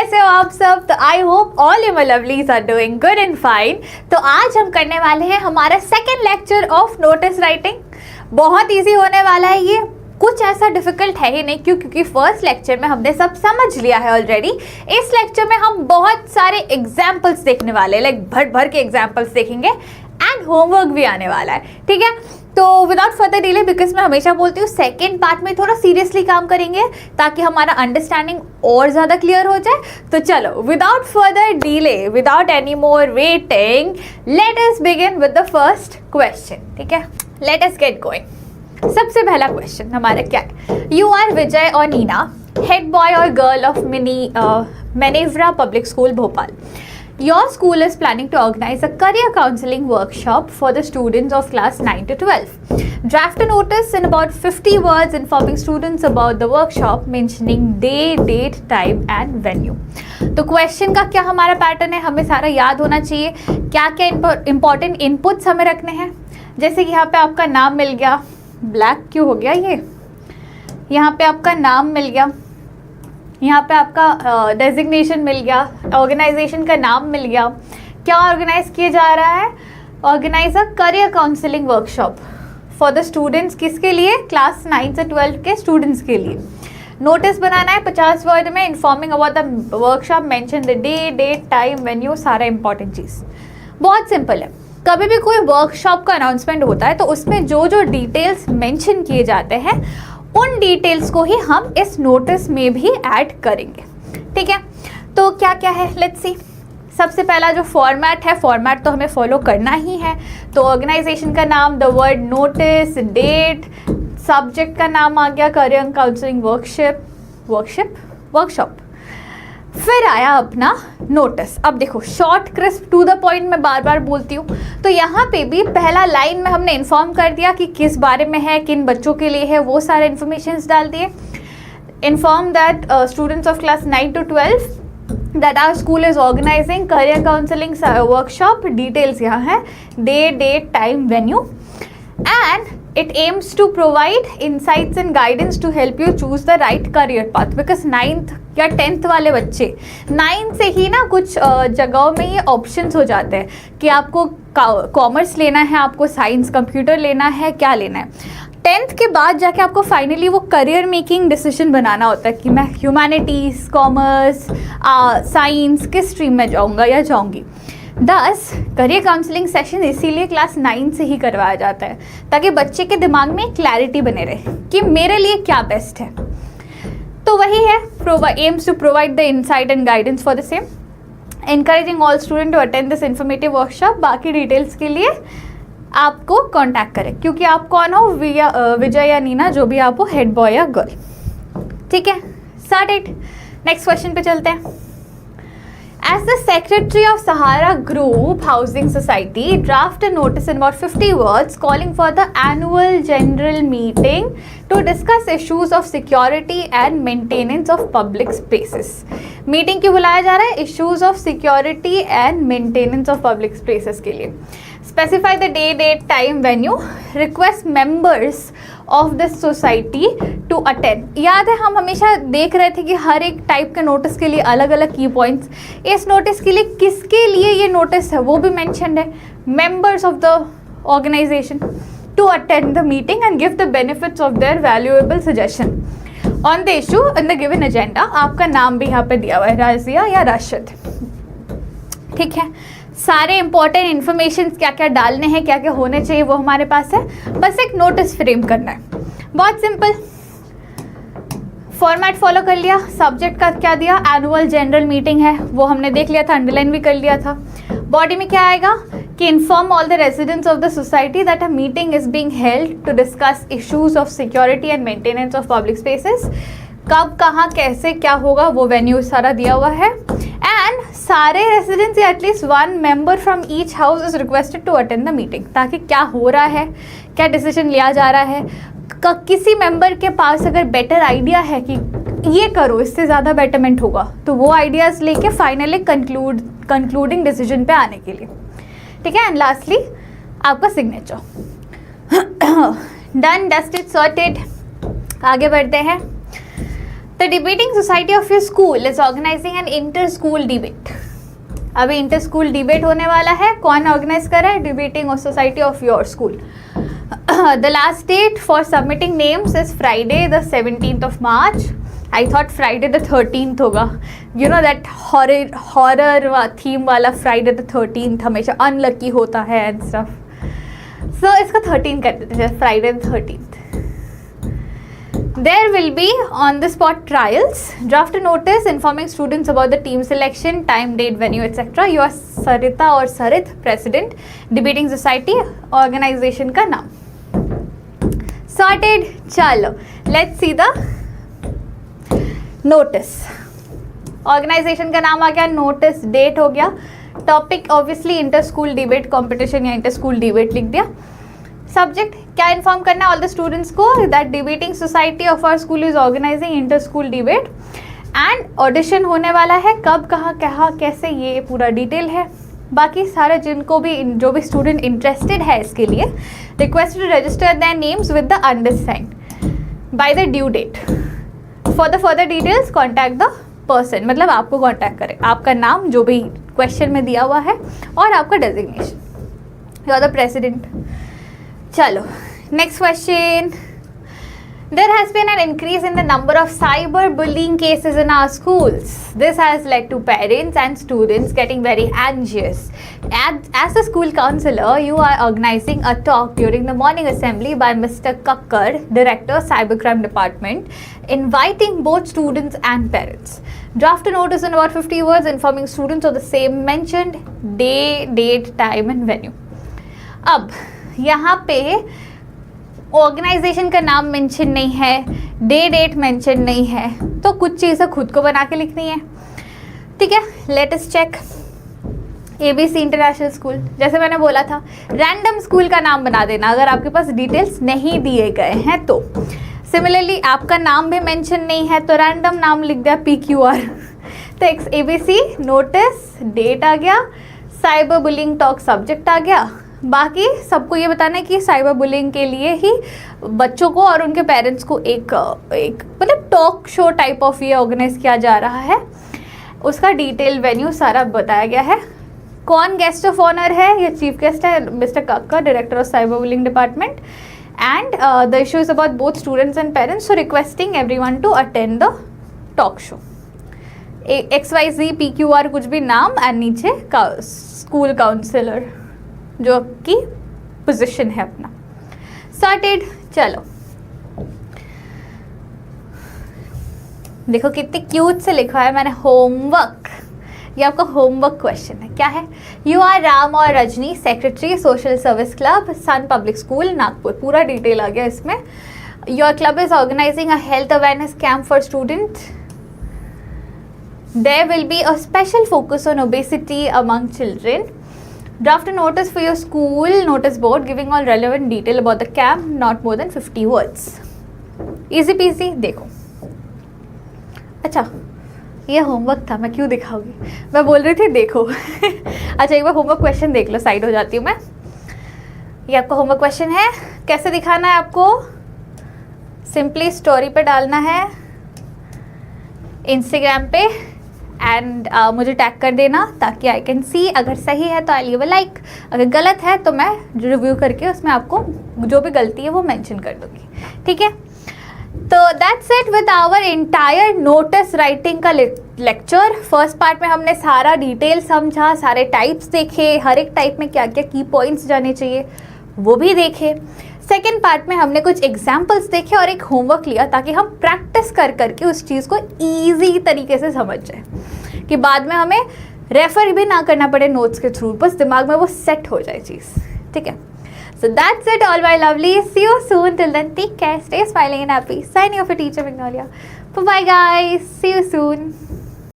कैसे हो आप सब? तो I hope all you my lovelies are doing good and fine. तो आज हम करने वाले हैं हमारा second lecture of notice writing. बहुत इजी होने वाला है ये, कुछ ऐसा डिफिकल्ट है ही नहीं क्योंकि फर्स्ट लेक्चर में हमने सब समझ लिया है ऑलरेडी। इस लेक्चर में हम बहुत सारे एग्जाम्पल्स देखने वाले हैं, लाइक भर भर के एग्जाम्पल्स देखेंगे एंड होमवर्क भी आने वाला है, ठीक है। तो विदाउट फर्दर डिले, बिकॉज मैं हमेशा बोलती हूँ सेकेंड पार्ट में थोड़ा सीरियसली काम करेंगे ताकि हमारा अंडरस्टैंडिंग और ज़्यादा क्लियर हो जाए। तो चलो without further delay, without any more waiting, let us begin with the first question, ठीक है। लेट अस गेट गोइंग। सबसे पहला क्वेश्चन हमारा क्या है? यू आर विजय और नीना, हेड बॉय और गर्ल ऑफ मैनेवरा public school Bhopal. Your school is planning to organize a career counseling workshop for the students of class 9 to 12. Draft a notice in about 50 words informing students about the workshop, mentioning day, date, time and venue. तो question का क्या हमारा pattern है, हमें सारा याद होना चाहिए। क्या क्या इंपॉर्टेंट इनपुट्स हमें रखने हैं, जैसे कि यहाँ पे आपका नाम मिल गया, ब्लैक क्यों हो गया ये, यहाँ पे आपका नाम मिल गया, यहाँ पे आपका डेजिग्नेशन मिल गया, ऑर्गेनाइजेशन का नाम मिल गया। क्या ऑर्गेनाइज किया जा रहा है? Organize a career counselling workshop for the students. किसके लिए? क्लास 9 से 12 के स्टूडेंट्स के लिए। नोटिस बनाना है 50 वर्ड में, informing about the workshop, mention the day, date, time, venue, सारा इंपॉर्टेंट चीज़। बहुत सिंपल है। कभी भी कोई वर्कशॉप का अनाउंसमेंट होता है तो उसमें जो जो डिटेल्स मेंशन किए जाते हैं उन डिटेल्स को ही हम इस नोटिस में भी ऐड करेंगे, ठीक है। तो क्या क्या है, लेट्स सी। सबसे पहला जो फॉर्मेट है, फॉर्मेट तो हमें फॉलो करना ही है। तो ऑर्गेनाइजेशन का नाम, the word notice, date, subject का नाम आ गया करियर काउंसलिंग वर्कशॉप। फिर आया अपना नोटिस। अब देखो, short crisp to the point मैं बार बार बोलती हूँ, तो यहाँ पे भी पहला लाइन में हमने इन्फॉर्म कर दिया कि किस बारे में है, किन बच्चों के लिए है, वो सारे इन्फॉर्मेशन डाल दिए। Inform that students of class 9 to 12 that our school is organizing career counseling workshop. Details यहाँ है, day, date, time, venue, and it aims to provide insights and guidance to help you choose the right career path. Because 9th या 10th वाले बच्चे 9 से ही ना कुछ जगहों में ये ऑप्शंस हो जाते हैं कि आपको कॉमर्स लेना है, आपको साइंस कंप्यूटर लेना है, क्या लेना है। 10th के बाद जाके आपको फाइनली वो करियर मेकिंग डिसीजन बनाना होता है कि मैं ह्यूमैनिटीज़, कॉमर्स, साइंस किस स्ट्रीम में जाऊँगा या जाऊँगी। 10 करियर काउंसलिंग सेशन इसीलिए क्लास 9 से ही करवाया जाता है ताकि बच्चे के दिमाग में क्लैरिटी बने रहे कि मेरे लिए क्या बेस्ट है। तो वही है, aims to provide the insight and guidance for the same, encouraging all student to attend this informative workshop. बाकी डिटेल्स के लिए आपको कांटेक्ट करें, क्योंकि आप कौन हो, विजय या नीना, जो भी आप हो, हेड बॉय या गर्ल, ठीक है। स्टार्टेड। नेक्स्ट क्वेश्चन पे चलते हैं। As the secretary of Sahara Group Housing Society, draft a notice in about 50 words calling for the annual general meeting to discuss issues of security and maintenance of public spaces. Meeting क्यों बुलाया जा रहा है? Issues of security and maintenance of public spaces के लिए। Specify the day, date, time, venue. Request members of the society to attend. याद है हम हमेशा देख रहे थे कि हर एक टाइप के नोटिस के लिए अलग अलग की पॉइंट्स। इस नोटिस के लिए किसके लिए ये नोटिस है वो भी मेंशन्ड है, members of the organization to attend the meeting and give the benefits of their valuable suggestion on the issue in the given agenda. आपका नाम भी यहाँ पे दिया हुआ है, राजिया या राशिद, ठीक है। सारे इंपॉर्टेंट इन्फॉर्मेशन क्या क्या डालने हैं, क्या क्या होने चाहिए, वो हमारे पास है। बस एक नोटिस फ्रेम करना है, बहुत सिंपल। फॉर्मेट फॉलो कर लिया। सब्जेक्ट का क्या दिया? एनुअल जनरल मीटिंग है, वो हमने देख लिया था, अंडरलाइन भी कर लिया था। बॉडी में क्या आएगा कि inform all the residents of the society that a meeting is being held to discuss issues of security and maintenance of public spaces. कब, कहाँ, कैसे, क्या होगा, वो वेन्यू सारा दिया हुआ है। एंड सारे रेसिडेंट्स या at least one member from each house is requested to attend the meeting, ताकि क्या हो रहा है, क्या डिसीजन लिया जा रहा है, किसी मेंबर के पास अगर बेटर आइडिया है कि ये करो, इससे ज़्यादा बेटरमेंट होगा, तो वो आइडियाज़ लेके फाइनली कंक्लूडिंग डिसीजन पे आने के लिए, ठीक है। एंड लास्टली आपका सिग्नेचर। Done, dusted, sorted. आगे बढ़ते हैं। The debating society of your school is organizing an inter-school debate. अभी इंटर स्कूल डिबेट होने वाला है. कौन ऑर्गेनाइज कर रहा है? Debating society of your school. The last date for submitting names is Friday the 17th of March. I thought Friday the 13th होगा. You know that horror theme वाला Friday the 13th हमेशा unlucky होता है and stuff. So इसका 13 कर देते हैं, Friday the 13th. There will be on-the-spot trials. Draft a notice informing students about the team selection, time, date, venue, etc. You are Sarita or Sarit, President, Debating Society, organization का नाम. Sorted. चलो, let's see the notice. Organization का नाम आ गया, notice, date हो गया, topic obviously inter-school debate competition या inter-school debate लिख दिया. सब्जेक्ट क्या इन्फॉर्म करना है ऑल द स्टूडेंट्स को that debating society of our school is organizing inter school debate and audition होने वाला है. कब, कहाँ, कैसे, ये पूरा डिटेल है. बाकी सारे जिनको भी जो भी स्टूडेंट इंटरेस्टेड है इसके लिए request to register their names with the undersigned by the due date. For the further details contact the person, मतलब आपको कॉन्टैक्ट करें, आपका नाम जो भी क्वेश्चन में दिया हुआ है और आपका designation, you are the president. चलो next question. There has been an increase in the number of cyberbullying cases in our schools. This has led to parents and students getting very anxious. As a school counselor, you are organizing a talk during the morning assembly by Mr. Kakkar, Director, Cybercrime Department, inviting both students and parents. Draft a notice in about 50 words informing students of the same mentioned day, date, time and venue. अब यहाँ पे organisation का नाम mention नहीं है, day date mention नहीं है, तो कुछ चीज़ें खुद को बना के लिखनी है. ठीक है, let us check. ABC international school, जैसे मैंने बोला था रैंडम स्कूल का नाम बना देना अगर आपके पास डिटेल्स नहीं दिए गए हैं तो. सिमिलरली आपका नाम भी मेंशन नहीं है तो रैंडम नाम लिख दिया PQR. तो ABC नोटिस, डेट आ गया, साइबर बुलिंग टॉक सब्जेक्ट आ गया. बाकी सबको ये बताना है कि साइबर बुलिंग के लिए ही बच्चों को और उनके पेरेंट्स को एक मतलब टॉक शो टाइप ऑफ ये ऑर्गेनाइज किया जा रहा है. उसका डिटेल वेन्यू सारा बताया गया है. कौन गेस्ट ऑफ ऑनर है? ये चीफ गेस्ट है mister Kakkar, director of cyber bullying department. And the issue is about both students and parents, so requesting everyone to attend the talk show. XYZ PQR कुछ भी नाम एंड नीचे school counsellor जो की position है अपना. Sorted. चलो देखो कितने क्यूट से लिखा है मैंने, होमवर्क. ये आपका होमवर्क क्वेश्चन है. क्या है? यू आर राम और Rajni, secretary social service club, sun public school, Nagpur. पूरा डिटेल आ गया इसमें. Your club is organising a health awareness camp for students. There will be a special focus on obesity among children. Draft a notice for your school notice board giving all relevant detail about the camp, not more than 50 words. Easy peasy. देखो, अच्छा ये homework था, मैं क्यों दिखाऊंगी, मैं बोल रही थी देखो. अच्छा एक बार होमवर्क क्वेश्चन देख लो, साइड हो जाती हूँ मैं. ये आपका होमवर्क क्वेश्चन है. कैसे दिखाना है आपको? सिंपली स्टोरी पे डालना है इंस्टाग्राम पे एंड मुझे टैग कर देना ताकि आई कैन सी. अगर सही है तो आई गिव अ लाइक, अगर गलत है तो मैं रिव्यू करके उसमें आपको जो भी गलती है वो मेंशन कर दूँगी. ठीक है, तो that's it with our entire notice writing का लेक्चर. फर्स्ट पार्ट में हमने सारा डिटेल समझा, सारे टाइप्स देखे, हर एक टाइप में क्या क्या की पॉइंट्स जाने चाहिए वो भी देखे. सेकेंड पार्ट में हमने कुछ एग्जाम्पल्स देखे और एक होमवर्क लिया ताकि हम प्रैक्टिस कर करके उस चीज़ को ईजी तरीके से समझ जाए कि बाद में हमें रेफर भी ना करना पड़े नोट्स के थ्रू, बस दिमाग में वो सेट हो जाए चीज़. ठीक है, so that's it all my lovely. See you soon. Till then take care, stay smiling and happy. Signing off your teacher Magnolia. Bye guys, see you soon.